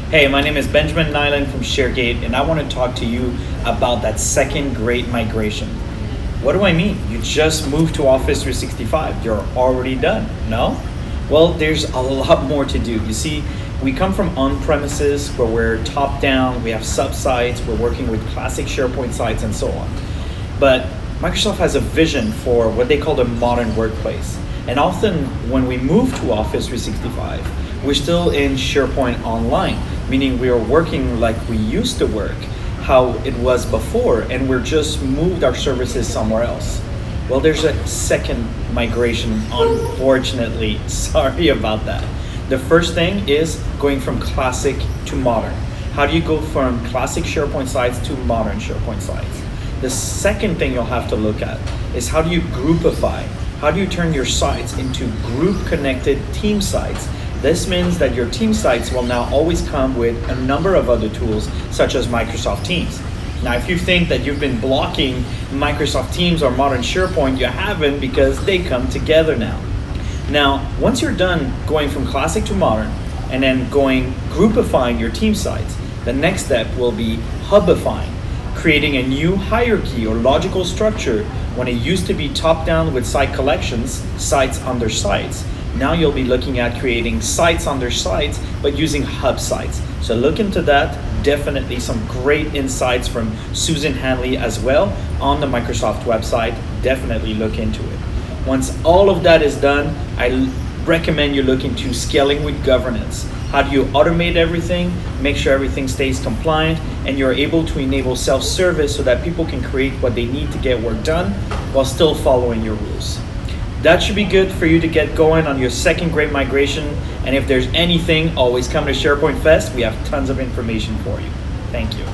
Hey, my name is Benjamin Niaulin from ShareGate, and I want to talk to you about that second great migration. What do I mean? You just moved to Office 365. You're already done, no? Well, there's a lot more to do. You see, we come from on-premises where we're top-down, we have sub-sites, we're working with classic SharePoint sites and so on. But Microsoft has a vision for what they call the modern workplace. And often when we move to Office 365, we're still in SharePoint Online, meaning we are working like we used to work, how it was before, and we're just moved our services somewhere else. Well, there's a second migration, unfortunately. Sorry about that. The first thing is going from classic to modern. How do you go from classic SharePoint sites to modern SharePoint sites? The second thing you'll have to look at is how do you groupify? How do you turn your sites into group-connected team sites? This means that your team sites will now always come with a number of other tools, such as Microsoft Teams. Now, if you think that you've been blocking Microsoft Teams or modern SharePoint, you haven't, because they come together now. Now, once you're done going from classic to modern and then groupifying your team sites, the next step will be HubAffine, creating a new hierarchy or logical structure. When it used to be top-down with site collections, sites under sites, now you'll be looking at creating sites under sites, but using hub sites. So look into that. Definitely some great insights from Susan Hanley as well on the Microsoft website. Definitely look into it. Once all of that is done, I recommend you look into scaling with governance. How do you automate everything, make sure everything stays compliant, and you're able to enable self-service so that people can create what they need to get work done while still following your rules. That should be good for you to get going on your second great migration. And if there's anything, always come to SharePoint Fest. We have tons of information for you. Thank you.